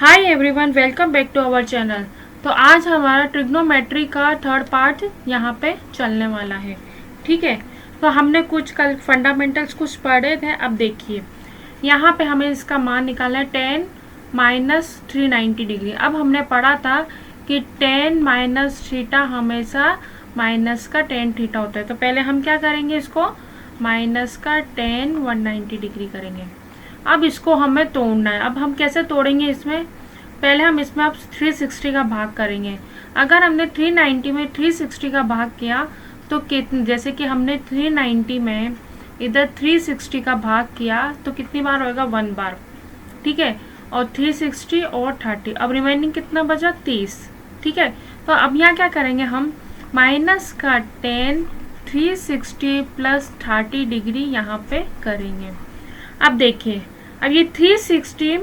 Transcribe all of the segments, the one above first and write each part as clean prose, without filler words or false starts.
Hi everyone, welcome back to our channel. तो आज हमारा ट्रिग्नोमेट्री का थर्ड पार्ट यहाँ पे चलने वाला है। ठीक है, तो हमने कुछ कल फंडामेंटल्स कुछ पढ़े थे। अब देखिए यहाँ पे हमें इसका मान निकालना है 10 माइनस 390 डिग्री। अब हमने पढ़ा था कि 10 माइनस थीटा हमेशा माइनस का 10 थीटा होता है। तो पहले हम क्या करेंगे, इसको माइनस का 10 190 डिग्री करेंगे। अब इसको हमें तोड़ना है। अब हम कैसे तोड़ेंगे, इसमें पहले हम इसमें अब 360 का भाग करेंगे। अगर हमने 390 में 360 का भाग किया तो जैसे कि हमने 390 में इधर 360 का भाग किया तो कितनी बार होएगा, 1 बार। ठीक है, और 360 और 30, अब रिमाइंडिंग कितना बचा, 30। ठीक है, तो अब यहाँ क्या करेंगे हम, माइनस का 10 360 प्लस 30 डिग्री यहाँ पे करेंगे। अब देखिए, अब ये 360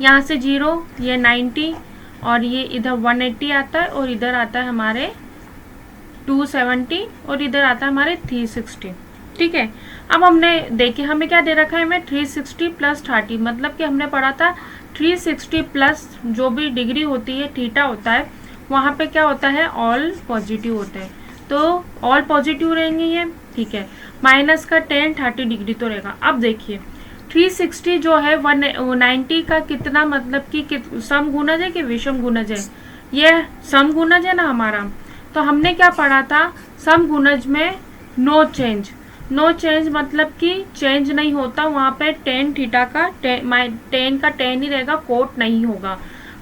यहाँ से 0, ये 90 और ये इधर 180 आता है और इधर आता है हमारे 270 और इधर आता है हमारे 360। ठीक है, अब हमने देखिए हमें क्या दे रखा है, हमें 360 प्लस 30, मतलब कि हमने पढ़ा था 360 प्लस जो भी डिग्री होती है, थीटा होता है, वहाँ पे क्या होता है, ऑल पॉजिटिव होते हैं। तो ऑल पॉजिटिव रहेंगे ये। ठीक है, माइनस का 10 30 डिग्री तो रहेगा। अब देखिए 360 जो है 190 का कितना, मतलब कि सम गुणज है कि विषम गुणज है, ये सम गुणज है ना हमारा। तो हमने क्या पढ़ा था, सम गुणज में नो चेंज। नो चेंज मतलब कि चेंज नहीं होता, वहाँ पे 10 थीटा का 10 का 10 ही रहेगा, कोट नहीं होगा।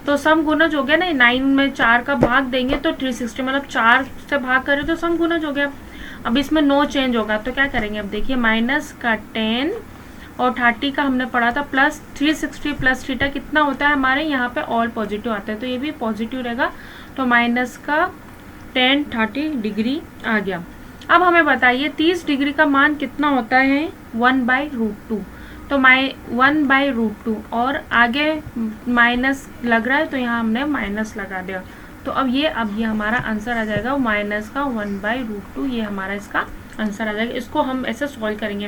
तो सम गुणज हो गया ना, 9 में 4 का भाग देंगे तो 360, मतलब 4 से भाग करें तो सम गुणज हो गया। अब इसमें नो चेंज होगा तो क्या करेंगे, अब देखिए माइनस का 10 और 30 का हमने पढ़ा था प्लस 360 प्लस थीटा कितना होता है हमारे यहाँ पे, ऑल पॉजिटिव आता है, तो ये भी पॉजिटिव रहेगा। तो माइनस का 10 30 डिग्री आ गया। अब हमें बताइए 30 डिग्री का मान कितना होता है, 1/√2। तो 1/√2 और आगे माइनस लग रहा है तो यहाँ हमने माइनस लगा दिया। तो अब ये हमारा आंसर आ जाएगा माइनस का 1/√2, ये हमारा इसका आंसर आ जाएगा। इसको हम ऐसे सॉल्व करेंगे,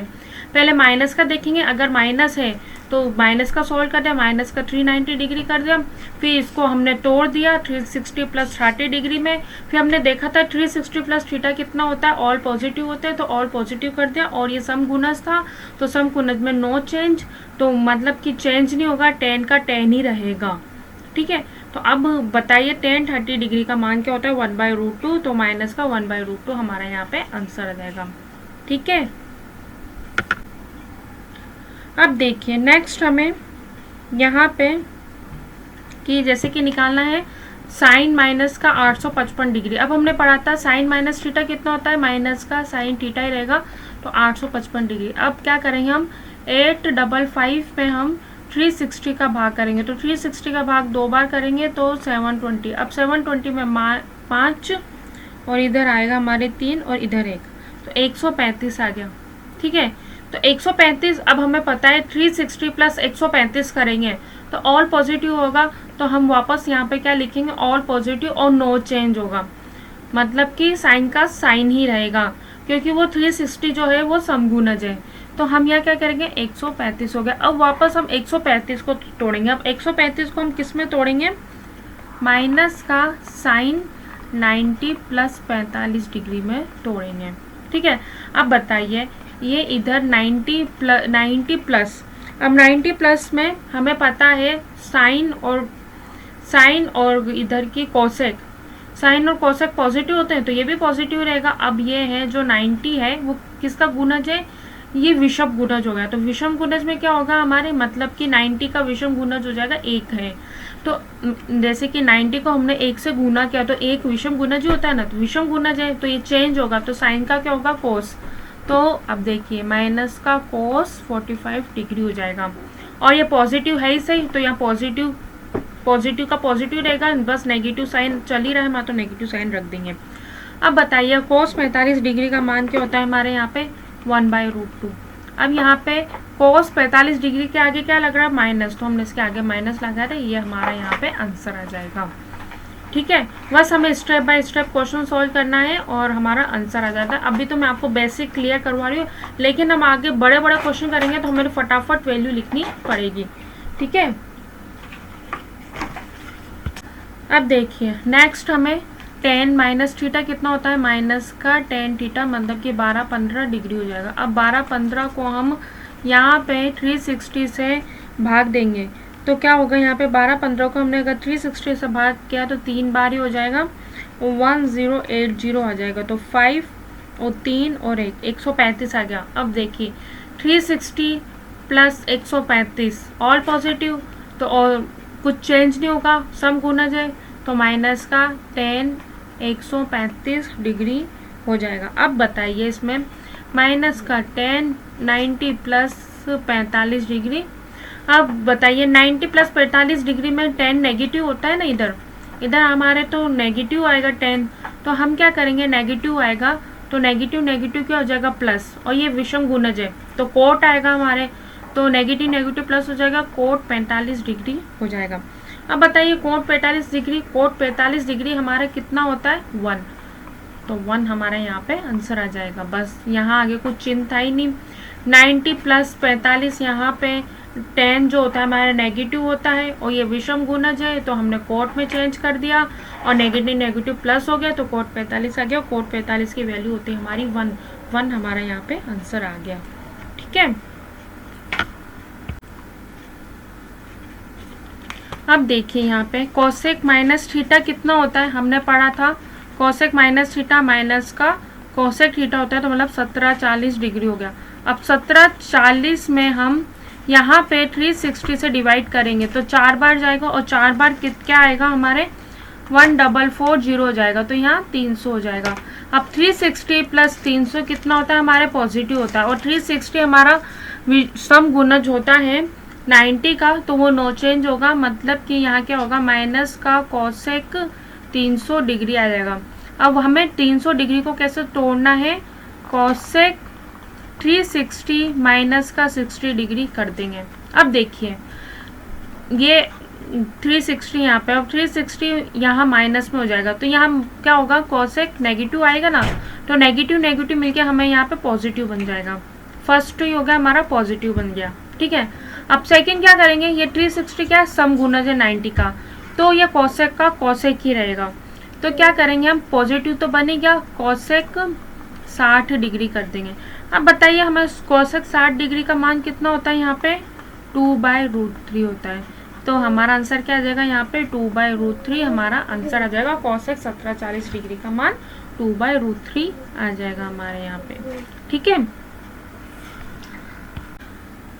पहले माइनस का देखेंगे, अगर माइनस है तो माइनस का सॉल्व कर दिया, माइनस का 390 डिग्री कर दिया, फिर इसको हमने तोड़ दिया 360 प्लस 30 डिग्री में। फिर हमने देखा था 360 प्लस थीटा कितना होता है, ऑल पॉजिटिव होते हैं, तो ऑल पॉजिटिव कर दिया। और ये सम गुणज था तो सम गुणज में नो चेंज, तो मतलब कि चेंज नहीं होगा, 10 का 10 ही रहेगा। ठीक है, तो अब बताइए 10 30 डिग्री का मान क्या होता है, 1/√2। तो माइनस का 1/√2 हमारा यहाँ पे आंसर आ जाएगा। ठीक है, अब देखिए नेक्स्ट हमें यहाँ पे कि जैसे कि निकालना है साइन माइनस का 855 डिग्री। अब हमने पढ़ा था साइन माइनस थीटा कितना होता है, माइनस का साइन थीटा ही रहेगा, तो 855 डिग्री। अब क्या करेंगे हम, 855 में हम 360 का भाग करेंगे, तो 360 का भाग 2 बार करेंगे तो 720। अब 720 में 5 और इधर आएगा हमारे 3 और इधर 1, तो 135 आ गया। ठीक है, तो 135, अब हमें पता है 360 प्लस 135 करेंगे तो ऑल पॉजिटिव होगा, तो हम वापस यहाँ पे क्या लिखेंगे, ऑल पॉजिटिव और नो चेंज होगा, मतलब कि साइन का साइन ही रहेगा, क्योंकि वो 360 जो है वो समगुणज है। तो हम यहाँ क्या करेंगे, 135 हो गया। अब वापस हम 135 को तोड़ेंगे। अब 135 को हम किस में तोड़ेंगे, माइनस का साइन 90 प्लस 45 डिग्री में तोड़ेंगे। ठीक है, अब बताइए ये इधर 90 प्लस, अब 90 प्लस में हमें पता है साइन और इधर की कोसेक, साइन और कोसेक पॉजिटिव होते हैं तो ये भी पॉजिटिव रहेगा। अब ये है जो 90 है वो किसका गुणज है, ये विषम गुणज हो गया। तो विषम गुणज में क्या होगा हमारे, मतलब कि 90 का विषम गुणज हो जाएगा 1 है। तो जैसे कि 90 को हमने 1 से गुना किया तो 1 विषम गुणज ही होता है ना, तो विषम गुणज है तो ये चेंज होगा, तो साइन का क्या होगा, कोस। तो अब देखिए माइनस का कोस 45 डिग्री हो जाएगा, और ये पॉजिटिव है ही सही, तो यहाँ पॉजिटिव का पॉजिटिव रहेगा, बस नेगेटिव साइन चल ही रहा है मैं तो नेगेटिव साइन रख देंगे। अब बताइए कोस 45 डिग्री का मान क्या होता है हमारे यहाँ पे, 1/√2। अब यहाँ पे कोस 45 डिग्री के आगे क्या लग रहा है, माइनस, तो हमने इसके आगे माइनस लगा दिया, ये हमारा यहाँ पे आंसर आ जाएगा। ठीक है, बस हमें step by step question solve करना है और हमारा आंसर आ जाता है। अभी तो मैं आपको बेसिक क्लियर करवा रही हूँ, लेकिन हम आगे बड़े बड़े क्वेश्चन करेंगे तो हमें फटाफट वैल्यू लिखनी पड़ेगी। ठीक है, अब देखिए नेक्स्ट हमें टेन माइनस थीटा कितना होता है, माइनस का टेन थीटा, मतलब कि 12-15 डिग्री हो जाएगा। अब 12-15 को हम यहाँ पे 360 से भाग देंगे तो क्या होगा, यहाँ पे 12-15 को हमने अगर 360 से भाग किया तो 3 बार ही हो जाएगा, 1080 आ जाएगा। तो 5 और 3 और 1 135 आ गया। अब देखिए 360 प्लस 135 ऑल पॉजिटिव, तो और कुछ चेंज नहीं होगा, सम गुना जाए तो माइनस का 10 135 डिग्री हो जाएगा। अब बताइए इसमें माइनस का 10 90 प्लस 45 डिग्री। अब बताइए 90 प्लस 45 डिग्री में 10 नेगेटिव होता है ना, इधर हमारे तो नेगेटिव आएगा 10, तो हम क्या करेंगे, नेगेटिव आएगा तो नेगेटिव नेगेटिव क्या हो जाएगा प्लस, और ये विषम गुणज है तो कोट आएगा हमारे, तो नेगेटिव नेगेटिव प्लस हो जाएगा, कोट 45 डिग्री हो जाएगा। अब बताइए कोट 45 डिग्री, कोट 45 डिग्री हमारा कितना होता है 1, तो 1 हमारा यहाँ पे आंसर आ जाएगा। बस यहाँ आगे कुछ चिन्ह था ही नहीं। 90 प्लस 45 यहाँ पे 10 जो होता है हमारा नेगेटिव होता है और ये विषम गुणज है तो हमने कोट में चेंज कर दिया और नेगेटिव नेगेटिव प्लस हो गया तो कोट 45 आ गया। कोट 45 की वैल्यू होती है हमारी 1 हमारा यहाँ पे आंसर आ गया। ठीक है, अब देखिए यहाँ पे कोसेक माइनस थीटा कितना होता है, हमने पढ़ा था कोसेक माइनस थीटा माइनस का कोसेक थीटा होता है, तो मतलब 1740 डिग्री हो गया। अब 1740 में हम यहाँ पे 360 से डिवाइड करेंगे तो 4 बार जाएगा और 4 बार क्या आएगा हमारे 1440 हो जाएगा, तो यहाँ 300 हो जाएगा। अब 360 प्लस 300 कितना होता है हमारे पॉजिटिव होता है, और 360 हमारा सम गुणज होता है 90 का, तो वो नो चेंज होगा, मतलब कि यहाँ क्या होगा माइनस का कोसेक 300 डिग्री आ जाएगा। अब हमें 300 डिग्री को कैसे तोड़ना है, कोसेक 360 माइनस का 60 डिग्री कर देंगे। अब देखिए ये 360 यहाँ पे, अब 360 यहाँ माइनस में हो जाएगा तो यहाँ क्या होगा कोसेक नेगेटिव आएगा ना, तो नेगेटिव नेगेटिव मिलके हमें यहाँ पे पॉजिटिव बन जाएगा। फर्स्ट ही हो गया हमारा पॉजिटिव बन गया। ठीक है, अब सेकंड क्या करेंगे, ये 360 क्या सम गुणज है 90 का, तो ये कोसेक का कोसेक ही रहेगा, तो क्या करेंगे हम पॉजिटिव तो बने गया, कोसेक 60 डिग्री कर देंगे। अब बताइए हमें कोसेक 60 डिग्री का मान कितना होता है, यहाँ पे 2/√3 होता है, तो हमारा आंसर क्या आ जाएगा यहाँ पे 2/√3 हमारा आंसर आ जाएगा। कोसेक 1740 डिग्री का मान 2/√3 आ जाएगा हमारे यहाँ पे। ठीक है,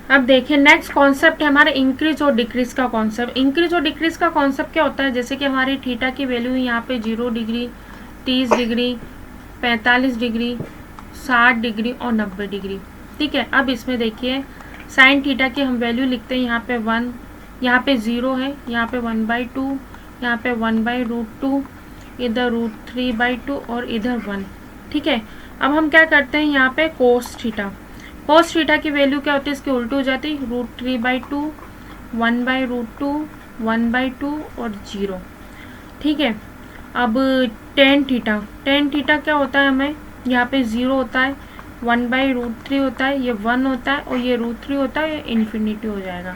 अब देखिए नेक्स्ट कॉन्सेप्ट है हमारा इंक्रीज और डिक्रीज का कॉन्सेप्ट। इंक्रीज और डिक्रीज का कॉन्सेप्ट क्या होता है, जैसे कि हमारी थीटा की वैल्यू यहाँ पे 0 डिग्री 30 डिग्री 45 डिग्री 60 डिग्री और 90 डिग्री। ठीक है, अब इसमें देखिए साइन थीटा की हम वैल्यू लिखते हैं यहाँ पे 1, यहाँ पे 0 है, यहाँ पे 1/2, यहाँ पे 1/√2, इधर √3/2 और इधर 1। ठीक है, अब हम क्या करते हैं यहाँ पे कोस थीटा, कोस थीटा की वैल्यू क्या होती है, इसकी उल्टी हो जाती है √3/2, 1/√2, 1/2 और 0। ठीक है, अब टेन थीटा क्या होता है, हमें यहाँ पे 0 होता है, 1/√3 होता है, ये 1 होता है और ये √3 होता है, ये इन्फिनिटी हो जाएगा।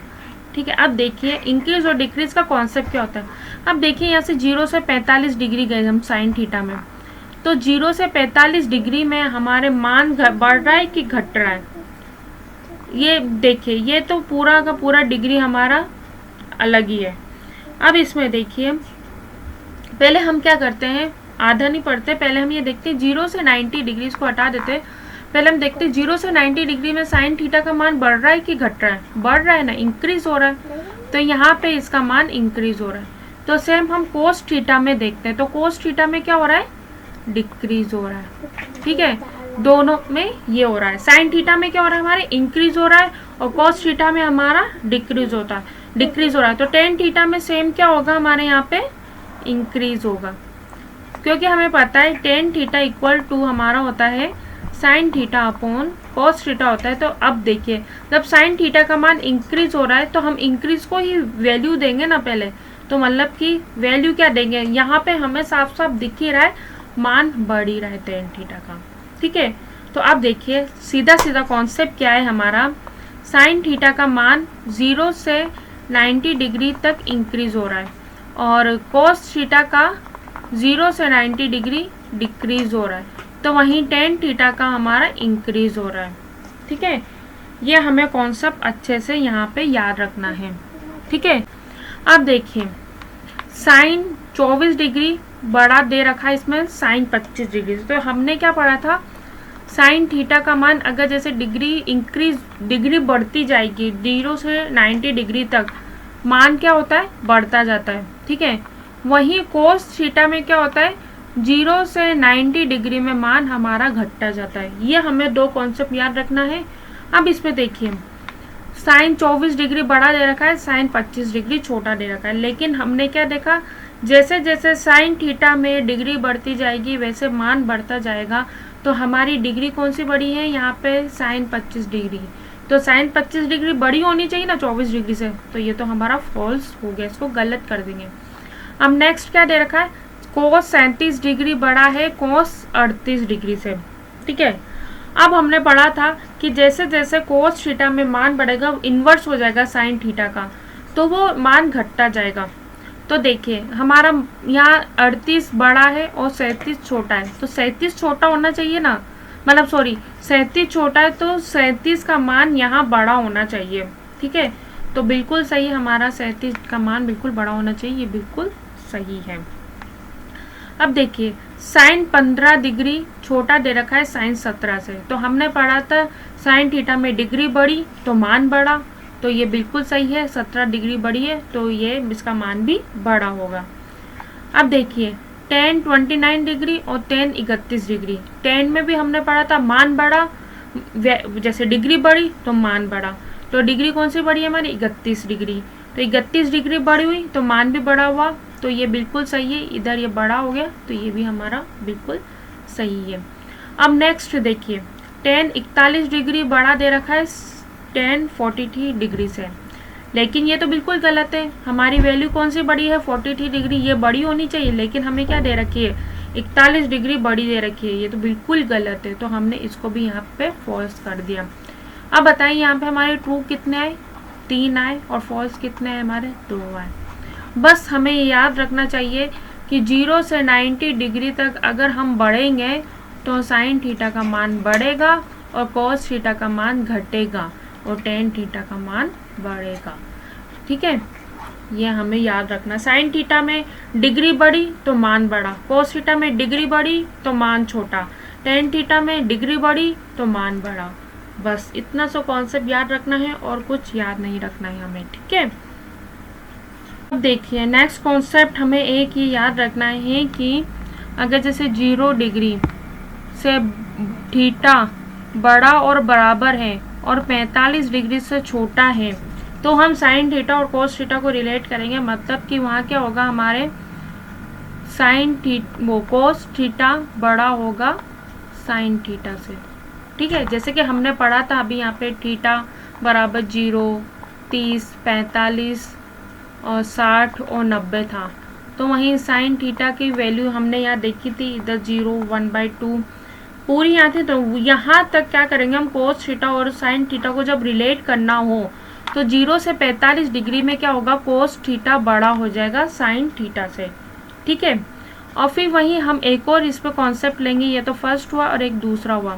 ठीक है, अब देखिए इंक्रीज और डिक्रीज का कॉन्सेप्ट क्या होता है। अब देखिए यहाँ से 0 से 45 डिग्री गए हम साइन थीटा में, तो 0 से 45 डिग्री में हमारे मान बढ़ रहा है कि घट रहा है, ये देखिए ये तो पूरा का पूरा डिग्री हमारा अलग ही है। अब इसमें देखिए पहले हम क्या करते हैं, आधा नहीं पढ़ते, पहले हम ये देखते हैं 0 से 90 डिग्री, इसको हटा देते हैं, पहले हम देखते हैं 0 से 90 डिग्री में साइन थीटा का मान बढ़ रहा है कि घट रहा है, बढ़ रहा है ना, इंक्रीज हो रहा है, तो यहाँ पे इसका मान इंक्रीज हो रहा है। तो सेम हम कोस थीटा में देखते हैं, तो कोस थीटा में क्या हो रहा है, डिक्रीज हो रहा है। ठीक है, दोनों में ये हो रहा है, साइन थीटा में क्या हो रहा है हमारे इंक्रीज हो रहा है और कॉस थीटा में हमारा डिक्रीज हो रहा है। तो टेन थीटा में सेम क्या होगा हमारे यहाँ पे इंक्रीज होगा, क्योंकि हमें पता है टेन थीटा इक्वल टू हमारा होता है sine theta upon cos theta होता है। तो अब देखिए जब साइन थीटा का मान इंक्रीज हो रहा है तो हम इंक्रीज को ही वैल्यू देंगे ना पहले, तो मतलब कि वैल्यू क्या देंगे, यहाँ पे हमें साफ साफ दिख ही रहा है मान बढ़ ही रहा है टेन थीटा का। ठीक है, तो अब देखिए सीधा सीधा कॉन्सेप्ट क्या है हमारा, साइन थीटा का मान 0 से 90 डिग्री तक इंक्रीज हो रहा है और कोस थीटा का 0 से 90 डिग्री डिक्रीज हो रहा है, तो वहीं टेन थीटा का हमारा इंक्रीज हो रहा है। ठीक है, ये हमें कॉन्सेप्ट अच्छे से यहाँ पे याद रखना है। ठीक है, अब देखिए साइन 24 डिग्री बड़ा दे रखा है, इसमें साइन 25 डिग्री। तो हमने क्या पढ़ा था, साइन थीटा का मान अगर जैसे डिग्री बढ़ती जाएगी 0 से 90 डिग्री तक, मान क्या होता है, बढ़ता जाता है। ठीक है, वहीं कोस थीटा में क्या होता है, 0 से 90 डिग्री में मान हमारा घटता जाता है। ये हमें दो कॉन्सेप्ट याद रखना है। अब इसमें देखिए साइन 24 डिग्री बड़ा दे रखा है, साइन 25 डिग्री छोटा दे रखा है, लेकिन हमने क्या देखा, जैसे जैसे साइन थीटा में डिग्री बढ़ती जाएगी वैसे मान बढ़ता जाएगा। तो हमारी डिग्री कौन सी बड़ी है यहाँ पे, साइन 25 डिग्री। तो साइन 25 डिग्री बड़ी होनी चाहिए ना 24 डिग्री से, तो ये तो हमारा फॉल्स हो गया, इसको गलत कर देंगे। अब नेक्स्ट क्या दे रखा है, कोस 37 डिग्री बड़ा है कोस 38 डिग्री से। ठीक है, अब हमने पढ़ा था कि जैसे जैसे कोस थीटा में मान बढ़ेगा इन्वर्स हो जाएगा साइन थीटा का, तो वो मान घटता जाएगा। तो देखिए हमारा यहाँ 38 बड़ा है और 37 छोटा है, तो 37 छोटा होना चाहिए ना, मतलब सॉरी 37 छोटा है तो 37 का मान यहाँ बड़ा होना चाहिए। ठीक है, तो बिल्कुल सही, हमारा 37 का मान बिल्कुल बड़ा होना चाहिए, ये बिल्कुल सही है। अब देखिए साइन 15 डिग्री छोटा दे रखा है साइन 17 से, तो हमने पढ़ा था साइन थीटा में डिग्री बढ़ी तो मान बढ़ा, तो ये बिल्कुल सही है, 17 डिग्री बढ़ी है तो ये इसका मान भी बड़ा होगा। अब देखिए tan 29 डिग्री और tan 31 डिग्री, tan में भी हमने पढ़ा था मान बढ़ा, जैसे डिग्री बढ़ी तो मान बढ़ा, तो डिग्री कौन सी बढ़ी है हमारी, 31 डिग्री, तो 31 डिग्री बढ़ी हुई तो मान भी बढ़ा हुआ, तो ये बिल्कुल सही है। इधर ये बड़ा हो गया तो ये भी हमारा बिल्कुल सही है। अब नेक्स्ट देखिए tan 41 डिग्री बड़ा दे रखा है tan 43 डिग्री से, लेकिन ये तो बिल्कुल गलत है, हमारी वैल्यू कौन सी बड़ी है, 43 डिग्री, ये बड़ी होनी चाहिए, लेकिन हमें क्या दे रखी है, 41 डिग्री बड़ी दे रखी है, ये तो बिल्कुल गलत है, तो हमने इसको भी यहाँ पे फॉल्स कर दिया। अब बताइए यहाँ पे हमारे ट्रू कितने आए, 3 आए, और फॉल्स कितने आए हमारे, 2 आए। बस हमें ये याद रखना चाहिए कि 0 से 90 डिग्री तक अगर हम बढ़ेंगे तो साइन थीटा का मान बढ़ेगा और कॉस थीटा का मान घटेगा और टेन थीटा का मान बढ़ेगा। ठीक है, ये हमें याद रखना, साइन थीटा में डिग्री बढ़ी तो मान बढ़ा, कॉस थीटा में डिग्री बढ़ी तो मान छोटा, टेन थीटा में डिग्री बढ़ी तो मान बढ़ा। बस इतना सा कॉन्सेप्ट याद रखना है और कुछ याद नहीं रखना है हमें। ठीक है, अब देखिए नेक्स्ट कॉन्सेप्ट हमें एक ही याद रखना है कि अगर जैसे 0 डिग्री से थीटा बड़ा और बराबर है और 45 डिग्री से छोटा है, तो हम साइन थीटा और कोस थीटा को रिलेट करेंगे, मतलब कि वहाँ क्या होगा, हमारे कोस थीटा बड़ा होगा साइन थीटा से। ठीक है, जैसे कि हमने पढ़ा था अभी यहाँ पे थीटा बराबर 0, 30, 45 और 60 और 90 था, तो वहीं साइन थीटा की वैल्यू हमने यहाँ देखी थी, इधर 0, 1/2 पूरी यहाँ थी। तो यहाँ तक क्या करेंगे हम, कोस थीटा और साइन थीटा को जब रिलेट करना हो तो 0 से 45 डिग्री में क्या होगा, कोस थीटा बड़ा हो जाएगा साइन थीटा से। ठीक है, और फिर वहीं हम एक और इस पर कॉन्सेप्ट लेंगे, ये तो फर्स्ट हुआ और एक दूसरा हुआ।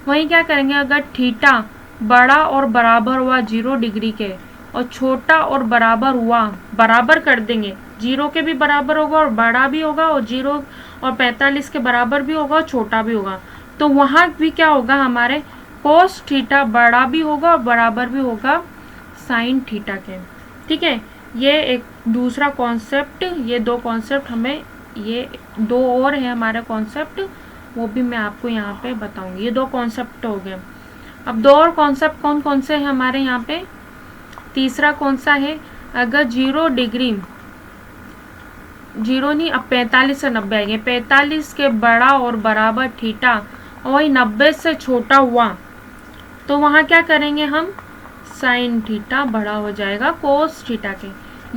वहीं क्या करेंगे, अगर थीटा बड़ा और बराबर हुआ 0 डिग्री के और छोटा और बराबर हुआ, बराबर कर देंगे, 0 के भी बराबर होगा और बड़ा भी होगा, और 0 और 45 के बराबर भी होगा और छोटा भी होगा, तो वहाँ भी क्या होगा, हमारे कोस थीटा बड़ा भी होगा और बराबर भी होगा साइन थीटा के। ठीक है, ये एक दूसरा कॉन्सेप्ट, ये दो कॉन्सेप्ट हमें, ये दो और है हमारे कॉन्सेप्ट, वो भी मैं आपको यहाँ पे बताऊंगी। ये दो कॉन्सेप्ट हो गए। अब दो और कॉन्सेप्ट कौन कौन से हैं हमारे यहाँ पे, तीसरा कौन सा है, अगर 0 डिग्री, 0 नहीं, अब 45 से 90 आएंगे, 45 के बड़ा और बराबर थीटा और वही 90 से छोटा हुआ, तो वहाँ क्या करेंगे हम, साइन थीटा बड़ा हो जाएगा कोस थीटा के।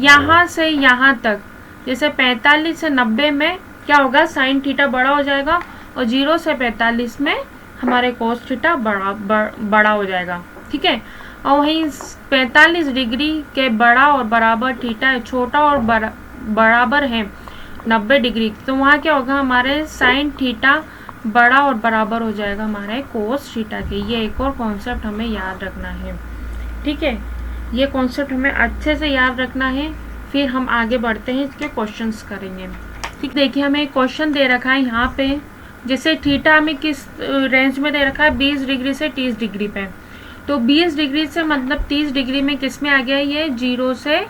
यहाँ से यहाँ तक जैसे 45 से 90 में क्या होगा, साइन थीटा बड़ा हो जाएगा, और 0 से 45 में हमारे कोस थीटा बड़ा हो जाएगा। ठीक है, और वहीं 45 डिग्री के बड़ा और बराबर थीटा, छोटा और बराबर है 90 डिग्री, तो वहाँ क्या होगा, हमारे साइन थीटा बड़ा और बराबर हो जाएगा हमारे कोस थीटा के। ये एक और कॉन्सेप्ट हमें याद रखना है, ठीक है, ये कॉन्सेप्ट हमें अच्छे से याद रखना है। फिर हम आगे बढ़ते हैं, इसके क्वेश्चंस करेंगे। ठीक, देखिए हमें एक क्वेश्चन दे रखा है यहाँ पे, जैसे थीटा हमें किस रेंज में दे रखा है, 20 डिग्री से 30 डिग्री पे। तो 20 डिग्री से मतलब 30 डिग्री में किस में आ गया, ये 0 से,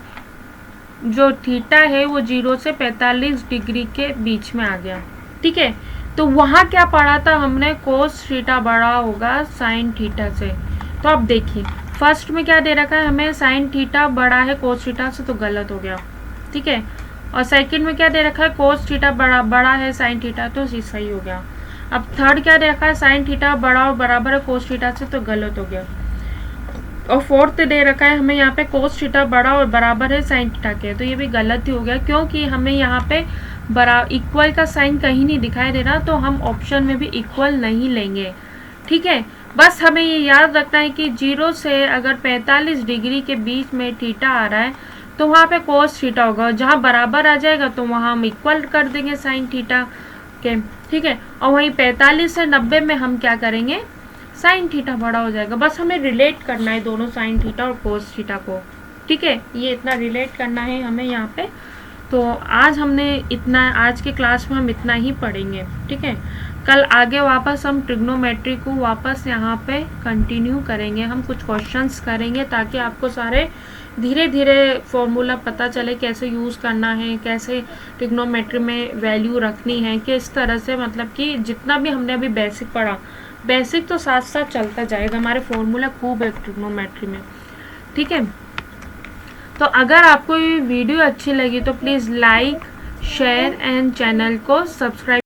जो थीटा है वो 0 से 45 डिग्री के बीच में आ गया। ठीक है, तो वहाँ क्या पढ़ा था हमने, कोस थीटा बड़ा होगा साइन थीटा से। तो अब देखिए फर्स्ट में क्या दे रखा है हमें, साइन थीटा बड़ा है कोस थीटा से, तो गलत हो गया। ठीक है, और सेकंड में क्या दे रखा है, कोस थीटा बड़ा है साइन थीटा, तो सही हो गया। अब थर्ड क्या दे रखा है, साइन थीटा बड़ा और बराबर है कोस थीटा से, तो गलत हो गया। और फोर्थ दे रखा है हमें यहाँ पे, कोस थीटा बड़ा और बराबर है साइन थीटा के, तो ये भी गलत ही हो गया, क्योंकि हमें यहाँ पे इक्वल का साइन कहीं नहीं दिखाई दे रहा, तो हम ऑप्शन में भी इक्वल नहीं लेंगे। ठीक है, बस हमें ये याद रखना है कि 0 से अगर 45 डिग्री के बीच में थीटा आ रहा है तो वहाँ पे कोस थीटा होगा, जहाँ बराबर आ जाएगा तो वहाँ हम इक्वल कर देंगे साइन थीटा के। ठीक है, और वहीं 45 से 90 में हम क्या करेंगे, साइन थीटा बड़ा हो जाएगा। बस हमें रिलेट करना है दोनों साइन थीटा और कोस थीटा को। ठीक है, ये इतना रिलेट करना है हमें यहाँ पे। तो आज हमने इतना, आज के क्लास में हम इतना ही पढ़ेंगे। ठीक है, कल आगे वापस हम ट्रिग्नोमेट्री को वापस यहाँ पे कंटिन्यू करेंगे, हम कुछ क्वेश्चंस करेंगे ताकि आपको सारे धीरे धीरे फॉर्मूला पता चले, कैसे यूज़ करना है, कैसे ट्रिग्नोमेट्री में वैल्यू रखनी है, किस तरह से, मतलब कि जितना भी हमने अभी बेसिक पढ़ा, बेसिक तो साथ साथ चलता जाएगा, हमारे फॉर्मूला खूब है ट्रिग्नोमेट्री में। ठीक है, तो अगर आपको ये वीडियो अच्छी लगी तो please like, share and channel को सब्सक्राइब